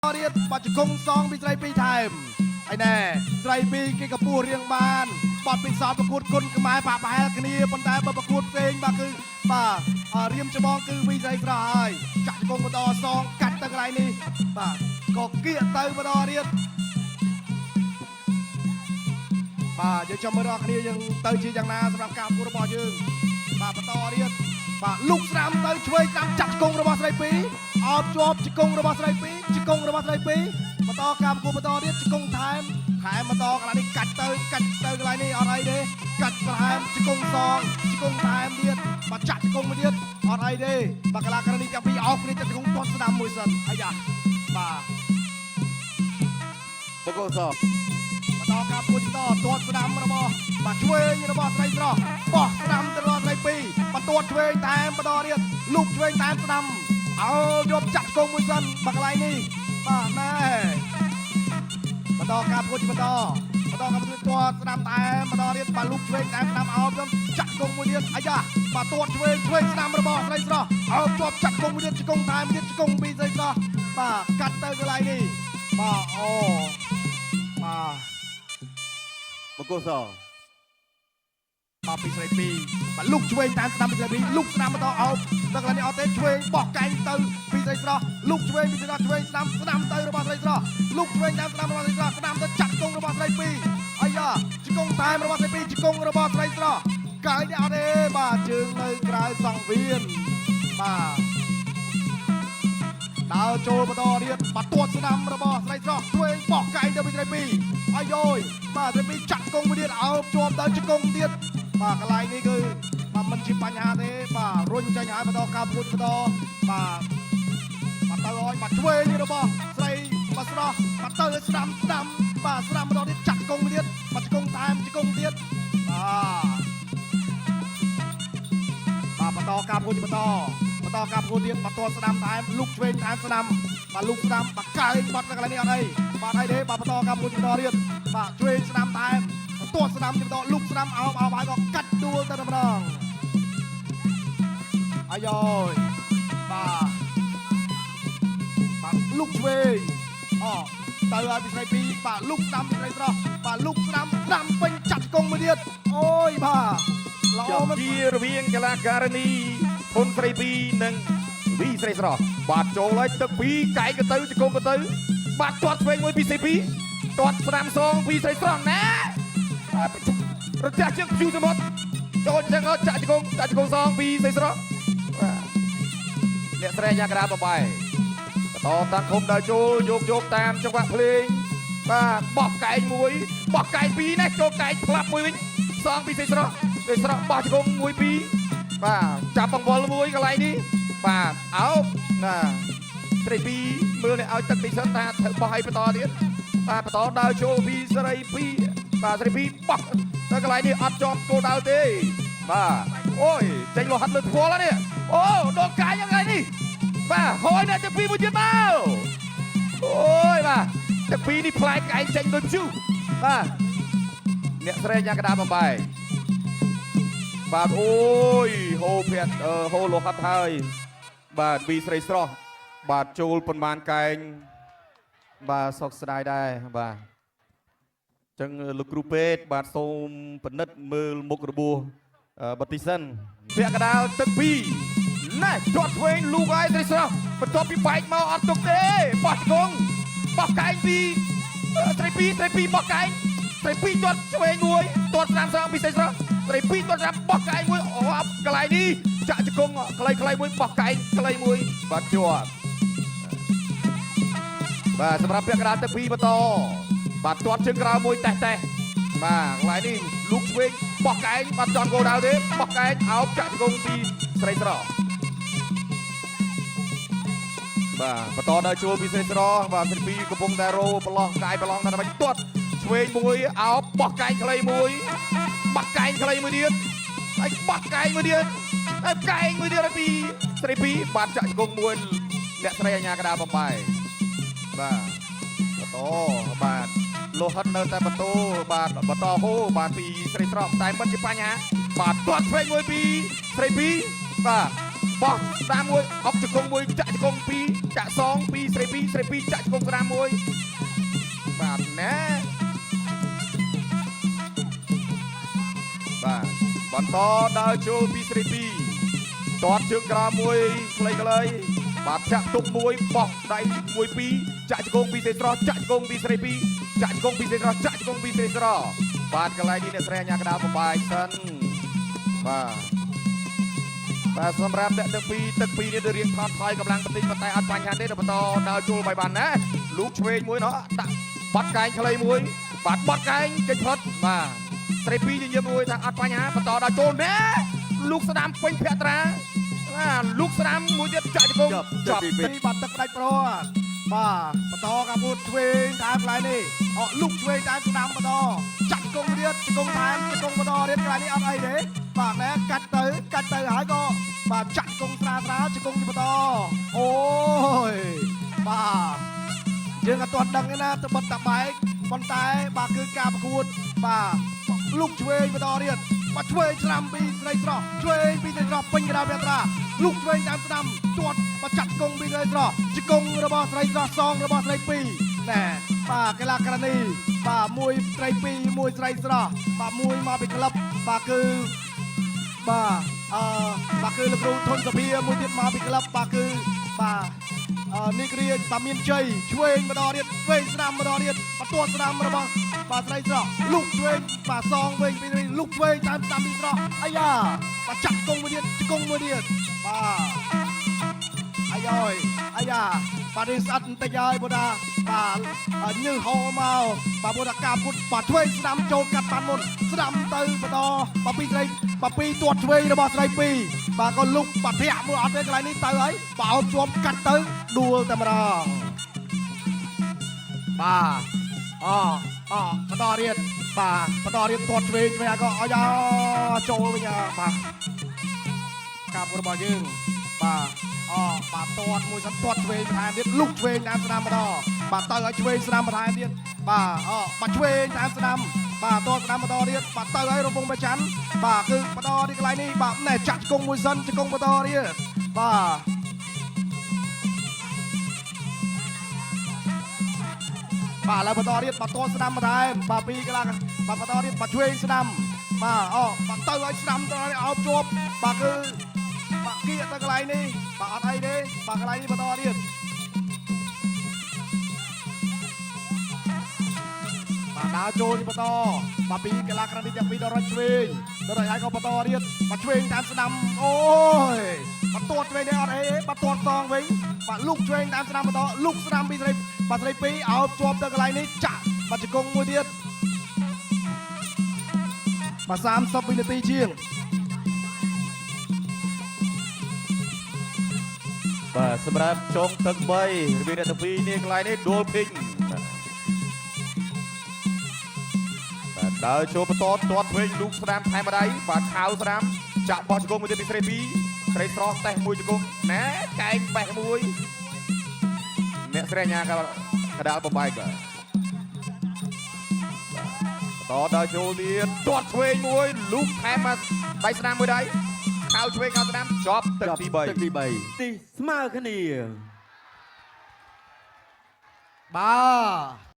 រៀតបាច់ជង្គង់សងពីស្រីពីរថែមឯណែស្រីពីរគេកពួររៀងបានបត់ពិសោធន៍ប្រកួតគុណខ្មែរបាក់ប្រហែលគ្នាប៉ុន្តែបើប្រកួតផ្សេងបាទគឺបាទរៀមច្បងគឺពីស្រីស្រស់ហើយចាក់ជង្គង់បន្តសងកាត់ទៅកន្លែងនេះបាទក៏គៀកទៅបន្តរៀតបាទយើងចាំមើលដល់គ្នាយើងទៅជាយ៉ាងណាសម្រាប់ការប្រកួតរបស់យើងបាទបន្តរៀតបាទលុកស្រាំទៅឆ្វេងតាមចាក់ជង្គង់របស់ស្រីពីរអោបជាប់ជង្គង់របស់ស្រីពីរជង្គង់របស់ស្រីពីរបន្តការប្រកួតបន្តរៀតជង្គង់ថែមបន្តកន្លែងនេះកាច់ទៅកន្លែងនេះអត់អីទេកាច់បន្ថែមជង្គង់សងជង្គង់ថែមទៀតបាទចាក់ជង្គង់មួយទៀតអត់អីទេបាទកន្លះក្រនេះទាំងពីរអោបគ្នាចាក់ជង្គង់ទាត់ស្ដាំមួយសិនអាយ៉ាបាទបកសបន្តការប្រកួតបន្តទាត់ស្ដាំរបស់បាទឆ្វេងរបស់ស្រីស្រស់បោះស្ដាំទៅដល់ស្រីពីរបន្ទាត់ឆ្វេងតែបន្តរៀតលុកឆ្វេងតែស្ដាំអោយកចាក់ជង្គង់មួយសិនបាទកន្លែងនេះបាទណែបន្តការប្រកួតបន្តការប្រកួតទាត់ស្ដាំតែបន្តរៀតបាទលុកឆ្វេងតែស្ដាំអោបចាក់ជង្គង់មួយទៀតអាយ៉ាបាទទាត់ឆ្វេងស្ដាំរបស់ស្រីស្រស់អោបជាប់ចាក់ជង្គង់មួយទៀតជង្គង់តែមួយទៀតជង្គង់ពីរស្រីស្រស់បាទកាត់ទៅកន្លែងនេះបាទអូបាទបកសបាទពីស្រីពីរបាទលុកឆ្វេងតាមស្ដាំពីស្រីពីរលុកស្ដាំបន្តអោបដល់កន្លែងនេះអត់ទេឆ្វេងបោះកែងទៅពីស្រីស្រស់លុកឆ្វេងពីស្រីស្រស់ឆ្វេងស្ដាំទៅរបស់ស្រីស្រស់លុកឆ្វេងតាមស្ដាំរបស់ស្រីស្រស់ស្ដាំទៅចាក់ជង្គង់របស់ស្រីពីរអាយ៉ាជង្គង់តាមរបស់ស្រីពីរជង្គង់របស់ស្រីស្រស់កើយនេះអត់ទេបាទជើងនៅក្រៅសង្វៀនបាទដើរចូលបន្តរៀតបាទទាត់ស្ដាំរបស់ស្រីស្រស់ឆ្វេងបោះកែងទៅពីស្រីពីរអាយយបាទស្រីពីរចាក់ជង្គង់មួយទៀតអោបជាប់ទៅជង្គង់ទៀតបាទកន្លែងនេះគឺបាទមិនជាបញ្ហាទេបាទរុញចាញ់ហើយបន្តការប្រកួតបន្តបាទទៅឲ្យបាទឆ្វេងរបស់ស្រីបាទស្រស់បាទទៅស្ដាំបាទស្ដាំបន្តទៀតចាក់ជង្គង់មួយទៀតបាទជង្គង់តែមជង្គង់ទៀតបាទបន្តការប្រកួតបន្តការប្រកួតទៀតបាទទាត់ស្ដាំតែមលុកឆ្វេងតែមស្ដាំបាទលុកស្ដាំបាទកើយបាត់ទៅកន្លែងនេះអត់អីបាទអីទេបាទបន្តការប្រកួតបន្តទៀតបាទឆ្វេងស្ដាំតែមទាត់ស្ដាំបន្តលុកស្ដាំអោបហើយក៏កាត់ដួលទៅម្ដងអាយយបាទលុកឆ្វេងទៅឲ្យពីស្រីពីរបាទលុកស្ដាំពីស្រីស្រស់បាទលុកស្ដាំពេញចាត់កងមួយទៀតអូយបាទល្អមែនជារវាងកីឡាករនីធុនស្រីពីរនិងវីស្រីស្រស់បាទចូលហើយទឹកពីរកែកទៅជង្គង់ទៅបាទទាត់ឆ្វេងមួយពីស្រីពីរទាត់ស្ដាំសងពីស្រីស្រស់ណារត់ចាស់ជើងព្យូសមុទ្រចូលចឹងចាក់ជង្គង់សងពីស្រីស្រស់អ្នកស្រែយ៉ាងក្រាបបបាយបន្តតាំងឃុំដើរចូលយកតាមចង្វាក់ភ្លេងបាទបោះកែងមួយបោះកែងពីរនេះចូលកែងផ្លាប់មួយវិញសងពីស្រីស្រស់បោះជង្គង់មួយពីរបាទចាប់បង្វិលមួយកន្លែងនេះបាទអោបណាស្រីពីរមើលនេះឲ្យទឹកទីសិនថាធ្វើបោះឲ្យបន្តទៀតបាទបន្តដើរចូលពីស្រីពីរបាទស្រីពីរបោះទៅកន្លែងនេះអត់ជាប់គោលដៅទេបាទអូយចេញលោហាត់លើផ្ទាល់នេះអូដកកាយយ៉ាងไรនេះបាទហើយអ្នកទាំងពីរមួយទៀតមកអូយបាទទាំងពីរនេះផ្លែកឯងចេញដូចជូបាទអ្នកស្រែកយ៉ាងក្តារបំបាយបាទអូយហូភ័ក្រហូលោហាត់ហើយបាទវីស្រីស្រស់បាទចូលប៉ុន្មានកែងបាទសោកស្ដាយដែរបាទចឹងលោកគ្រូពេទ្យបាទសូមពិនិត្យមើលមុខរបួសបតិសិនពាក់កដាលទឹកពីរណែទាត់ឆ្វេងលូកឲ្យស្រីស្រស់បន្ទាប់ពីបែកមកអត់ទុកទេបោះជង្គង់បោះកែងពីស្រីពីរបោះកែងស្រីពីរទាត់ឆ្វេងមួយទាត់ស្ដាំសងពីស្រីស្រស់ស្រីពីរទាត់ស្ដាំបោះកែងមួយអូអាប់កន្លែងនេះចាក់ជង្គង់ខ្លីមួយបោះកែងខ្លីមួយបាទជាប់បាទសម្រាប់ពាក់កណ្ដាលទឹកពីរបន្តបាទទាត់ជើងក្រៅមួយតេះបាទកន្លែងនេះលូកឆ្វេងបោះកែងបាត់ចន់គោលដៅទេបោះកែងអោបចាក់ជង្គង់ពីស្រីស្រស់បាទបន្តដល់ជួលពីស្រីស្រស់បាទស្រីពីរកំពុងតែរោប្រឡោះកាយប្រឡងថាមិនទាត់ឆ្វេងមួយអោបបោះកែងខ្លីមួយបាត់កែងខ្លីមួយទៀតហើយបោះកែងមួយទៀតហើយកែងមួយទៀតពីស្រីពីរបាទចាក់ជង្គង់មួយអ្នកស្រីអាញាកដាបំបាយបាទបន្តបាទលោហិតនៅតែបន្តហូបាទពីស្រីស្រស់តែមិនជាបញ្ហាបាទទាត់ឆ្វេងមួយពីស្រីពីរបាទ បោះស្ដាមមួយអុកជង្គង់មួយចាក់ជង្គង់ពីរចាក់សងពីរស្រីពីរស្រីពីរចាក់ជង្គង់ស្ដាមមួយបាទណាបាទបន្តដើរចូលពីស្រីពីរទាត់ជើងក្រោមមួយខ្លីៗបាទចាក់ទុកមួយបោះដៃមួយពីរចាក់ជង្គង់ពីស្រីស្រស់ចាក់ជង្គង់ពីស្រីពីរចាក់ជង្គង់ពីស្រីស្រស់ចាក់ជង្គង់ពីស្រីស្រស់បាទកន្លែងនេះអ្នកស្រីអាញាកដាលបបាយសិនបាទសម្រាប់អ្នកទាំងពីរទឹកពីរនេះរៀងថតថយកម្លាំងបន្តិចប៉ុន្តែអត់បញ្ហាទេបន្តដើរចូលបាយបានណាលូកឆ្វេងមួយនោះដាក់បាត់កែងខ្លីមួយបាទបាត់កែងចេញផុតបាទស្រីពីរញញឹមមួយថាអត់បញ្ហាបន្តដើរចូលណាលូកស្ដាមពេញភក្ត្រាបាទលូកស្ដាមមួយទៀតចាក់ជង្គង់ចប់ពីបាត់ទឹកដាច់ប្របាទបន្តកាពូតឆ្វេងតាមកន្លែងនេះអត់លូកឆ្វេងតាមស្ដាំបន្តចាក់ជង្គង់ទៀតជង្គង់តាមជង្គង់បន្តទៀតកន្លែងនេះអត់អីទេបាទណែកាច់ទៅហើយក៏បាទចាក់ជង្គង់ស្រាលជង្គង់ទីបន្តអូយបាទយើងអត់ទាន់ដឹងទេណាទៅបិទតាបែកប៉ុន្តែបាទគឺការប្រកួតបាទលូកឆ្វេងបន្តទៀតបាទឆ្វេងស្ដាំពីស្រីស្រស់ឆ្វេងពីស្រីស្រស់ពេញកណ្ដាលវេត្រាលូកឆ្វេងតាមស្ដាំទាត់បាទចាត់គង់ពីស្រីស្រស់ជង្គង់របស់ស្រីស្រស់សងរបស់ស្រីពីរណែបាទកីឡាករនីបាទមួយស្រីពីរមួយស្រីស្រស់បាទមួយមកពីក្លឹបបាទគឺបាទគឺលោកគ្រូធនសភាមួយទៀតមកពីក្លឹបបាទគឺបាទនេះគ្រាបាទមានជ័យឆ្វេងម្ដងទៀតឆ្វេងស្ដាំម្ដងទៀតបន្ទាត់ស្ដាំរបស់បាទស្រីស្រស់លុកឆ្វេងបាទសងវិញពីលុកឆ្វេងតាមស្ដាំពីស្រស់អាយ៉ាបាទចាក់គង់មួយទៀតជង្គង់មួយទៀតបាទអាយ៉ាបាទនេះស្អិតបន្តិចហើយបងតាបាទញើសហោមកបាទបងតាកាពុតបាទឆ្វេងស្ដាំចូលកាត់បានមុនស្ដាំទៅបន្តបាទពីស្រីបាទពីទាត់ឆ្វេងរបស់ស្រីពីរបាទក៏លុកបាទធាក់មួយអត់ទេកន្លែងនេះទៅហើយបាទអោបជាប់កាត់ទៅដួលតែម្ដងបាទបន្តទៀតបាទបន្តទៀតទាត់ឆ្វេងក៏អាយ៉ាចូលវិញបាទកាប់របស់យើងបាទបាទទាត់មួយសិនទាត់ឆ្វេងបន្ថែមទៀតលុកឆ្វេងតាមស្ដាំម្ដងបាទទៅឲ្យឆ្វេងស្ដាំបន្ថែមទៀតបាទឆ្វេងតាមស្ដាំបាទទាត់ស្ដាំម្ដងទៀតបាទទៅឲ្យរំពងប្រច័នបាទគឺម្ដងទីកន្លែងនេះបាទណែចាក់ជង្គង់មួយសិនជង្គង់ម្ដងទៀតបាទបាទឥឡូវបន្តទៀតបាទទាត់ស្ដាំបន្ថែមបាទពីកន្លះបាទបន្តទៀតបាទឆ្វេងស្ដាំបាទទៅឲ្យស្ដាំទៅឲ្យអោបជាប់បាទគឺបាទគៀកទៅកន្លែងនេះបាទអត់អីទេបាទកន្លែងនេះបន្តទៀតបាទដើរចូលនេះបន្តបាទពីកីឡាករនេះទាំងពីរដល់រត់ឆ្វេងដល់ហើយក៏បន្តទៀតបាទឆ្វេងតាមស្ដាំអូយបាទទាត់ឆ្វេងនេះអត់អីទេបាទទាត់តងវិញបាទលុកឆ្វេងតាមស្ដាំបន្តលុកស្ដាំពីស្រីបាទស្រីពីរអោបជាប់ទៅកន្លែងនេះចាក់បាទជង្គង់មួយទៀតបាទ30វិនាទីជាងបាទសម្រាប់ចុងទឹក3រវាងអ្នកទាំងពីរនេះកន្លែងនេះដួលភិញបាទដើរចូលបន្តទាត់ឆ្វេងលូកស្ដាំថែមម្ដាយបាទខោស្ដាំចាក់បោះជង្គង់មួយទៀតពីស្រីពីរស្រីស្រស់តេះមួយជង្គង់ណែកែងបេះមួយអ្នកស្រីអាញាកដាលបំបែកបាទបន្តដើរចូលទៀតទាត់ឆ្វេងមួយលូកថែមមកដៃស្ដាំមួយដៃខោឆ្វេងខោស្ដាំចប់ទឹកទី3ទីស្មើគ្នាបាទ